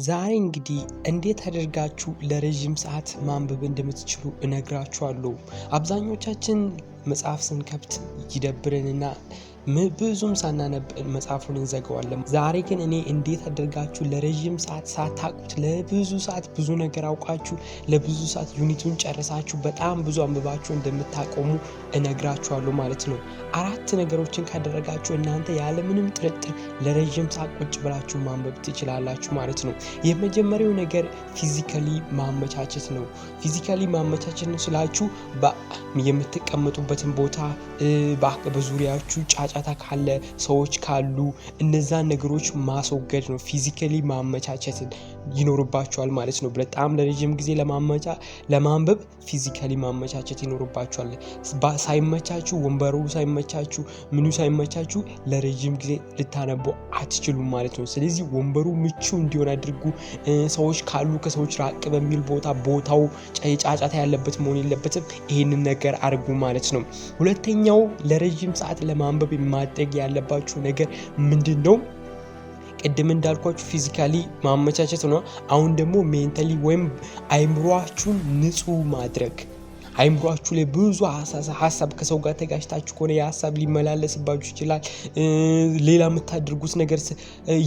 ዛሬ እንግዲህ እንዴት አድርጋችሁ ለረጅም ሰዓት ማንበብ እንደምትችሉ እነግራችኋለሁ። አብዛኞቻችን መጽሐፍ ስንከፍት ይደብረንና ብዙም ሳናነብ መጽሐፉን እንዘጋዋለን። ዛሬ ግን እኔ እንዴት አድርጋችሁ ለረጅም ሰዓት ሳታውቁት ለብዙ ሰዓት ብዙ ነገር አውቃችሁ ለብዙ ሰዓት ዩኒቱን ጨርሳችሁ በጣም ብዙ አንብባችሁ እንደምታቆሙ እነግራችኋለሁ ማለት ነው። 4 ነገሮችን ካደረጋችሁ እናንተ ያለምንም ጥርጥር ለረጅም ሰዓት ቁጭ ብላችሁ ማንበብ ትችላላችሁ ማለት ነው። የመጀመሪያው ነገር ፊዚካሊ ማመቻቸት ነው። ፊዚካሊ ማመቻቸት ነው ስላችሁ የምትቀመጡበትን ቦታ በዙሪያችሁ ጫጫታ ካለ ሰዎች ካሉ እነዛን ነገሮች ማስወገድ ነው። ፊዚካሊ ማመቻቸትን ይኖርባችኋል ማለት ነው። በጣም ለረጅም ጊዜ ለማንበብ ፊዚካሊ ማመቻቸት ይኖርባችኋል። ሳይመቻችሁ ወንበሩ ሳይመቻችሁ ምኑ ሳይመቻችሁ ለረጅም ጊዜ ልታነቡ አትችሉም ማለት ነው። ስለዚህ ወንበሩ ምቹ እንዲሆን አድርጉ። ሰዎች ካሉ ከሰዎች ራቅ በሚል ቦታው ጫጫታ ያለበት መሆን የለበትም። ይሄንን ነገር አድርጉ ማለት ነው። ሁለተኛው ለረጅም ሰዓት ለማንበብ ማድረግ ያለባችሁ ነገር ምንድነው? ቅድም እንዳልኳችሁ ፊዚካሊ ማመቻቸት ነው። አሁን ደግሞ ሜንታሊ ወይም አይምሮአችሁን ንጹህ ማድረግ። አይምሮአችሁ ላይ ብዙ ሐሳብ ከሰው ጋር ተጋጭታችሁ ከሆነ የሐሳብ ሊመላለስባችሁ ይችላል። ሌላ የምታደርጉት ነገር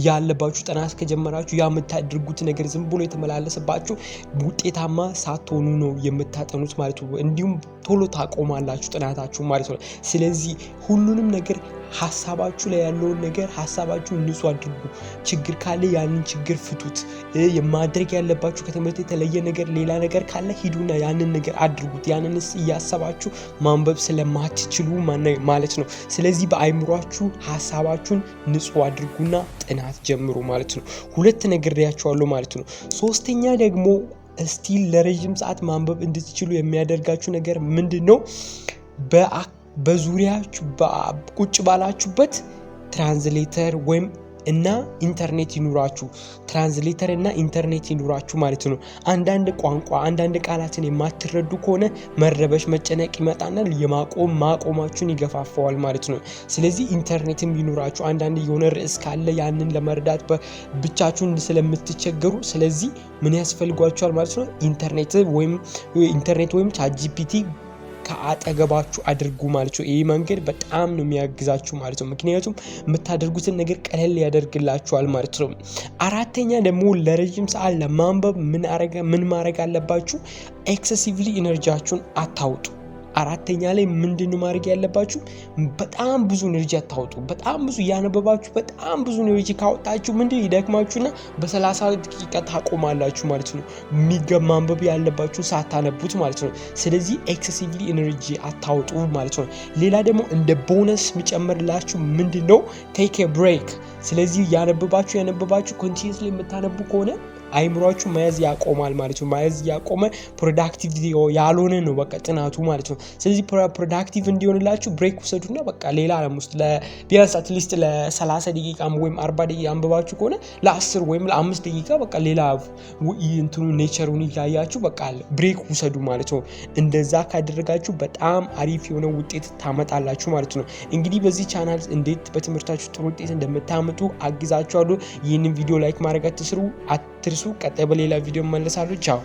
ያለባችሁ ጥናት ከጀመራችሁ ያ የምታደርጉት ነገር ዝም ብሎ የተመላለስባችሁ ውጤታማ ሳትሆኑ ነው የምታጠኑት ማለት ነው። እንዲሁም ቶሎ ታቆማላችሁ ጥናታችሁ ማለት ነው። ስለዚህ ሁሉንም ነገር ሐሳባችሁ ላይ ያለውን ነገር ሐሳባችሁን ንጹህ አድርጉ። ችግር ካለ ያንን ችግር ፍቱት። የማድረግ ያለባችሁ ከትምህርት የተለየ ነገር ሌላ ነገር ካለ ሂዱና ያንን ነገር አድርጉት። ያንንስ እያሰባችሁ ማንበብ ስለማትችሉ ማለት ነው። ስለዚህ በአይምሯችሁ ሐሳባችሁን ንጹህ አድርጉና ጥናት ጀምሩ ማለት ነው። 2 ነግሬያችኋለሁ ማለት ነው። ሶስተኛ ደግሞ ስቲል ለረጅም ሰዓት ማንበብ እንድትችሉ የሚያደርጋችሁ ነገር ምንድነው? በዙሪያችሁ ቁጭ ባላችሁበት ትራንስሌተር ወይም እና ኢንተርኔት ይኑራችሁ። ትራንስሌተር እና ኢንተርኔት ይኑራችሁ ማለት ነው። አንዳንድ ቋንቋ አንዳንድ ቃላትን የማትረዱ ከሆነ መረበሽ መጨነቅ ይመጣና ማቆማችሁን ይገፋፋዋል ማለት ነው። ስለዚህ ኢንተርኔትም ይኑራችሁ። አንዳንድ የሆነ ርዕስ ካለ ያንን ለመረዳት ብቻችሁን ስለምትቸገሩ ስለዚህ ምን ያስፈልጓችኋል ማለት ነው? ኢንተርኔት ወይም ቻትጂፒቲ ከአጠገባችሁ አድርጉ ማለት ነው። ይሄ መንገድ በጣም ነው የሚያግዛችሁ ማለት ነው። ምክንያቱም የምታደርጉትን ነገር ቀለል ያደርግላችኋል ማለት ነው። 4ኛ ደግሞ ለረጅም ሰዓት ለማንበብ ምን ማድረግ አለባችሁ? ኤክሰሲቭሊ ኢነርጂያችሁን አታውጡ። 4ኛ ላይ ምንድነው ማድረግ ያለባችሁ? በጣም ብዙ ኢነርጂ አታውጡ። በጣም ብዙ ያነበባችሁ በጣም ብዙ ኢነርጂ ካወጣችሁ ይደክማችሁና በ30 ደቂቃ ታቆማላችሁ ማለት ነው። ማንበብ ያለባችሁ ሳታነቡት ማለት ነው። ስለዚህ ኤክሰሲቭሊ ኢነርጂ አታውጡ ማለት ነው። ሌላ ደግሞ እንደ ቦነስ የሚጨምርላችሁ ምንድነው? ቴክ ኤ ብሬክ። ስለዚህ ያነበባችሁ ኮንቲኒዩስሊ የምታነቡ ከሆነ አይምሮአችሁ መያዝ ያቆማል ማለት ነው። መያዝ ያቆመ ፕሮዳክቲቭ ያልሆነ ነው በቃ ጥናቱ ማለት ነው። ስለዚህ ፕሮዳክቲቭ እንዲሆንላችሁ ብሬክ ውሰዱና በቃ ሌላ ዓለም ውስጥ ቢያንስ አትሊስት ለ30 ደቂቃ ወይም 40 ደቂቃ አንብባችሁ ከሆነ ለ10 ወይም ለ5 ደቂቃ በቃ ሌላ ኔቸሩን እያያችሁ በቃ ብሬክ ውሰዱ ማለት ነው። እንደዛ ካደረጋችሁ በጣም አሪፍ የሆነ ውጤት ታመጣላችሁ ማለት ነው። እንግዲህ በዚህ ቻናል እንዴት በትምህርታችሁ ጥሩ ውጤት እንደምታመጡ አግዛችኋለሁ። ይህንን ቪዲዮ ላይክ ማድረግ አትርሱ። ቀጣይ በሌላ ቪዲዮ መለሳለሁ። ቻው።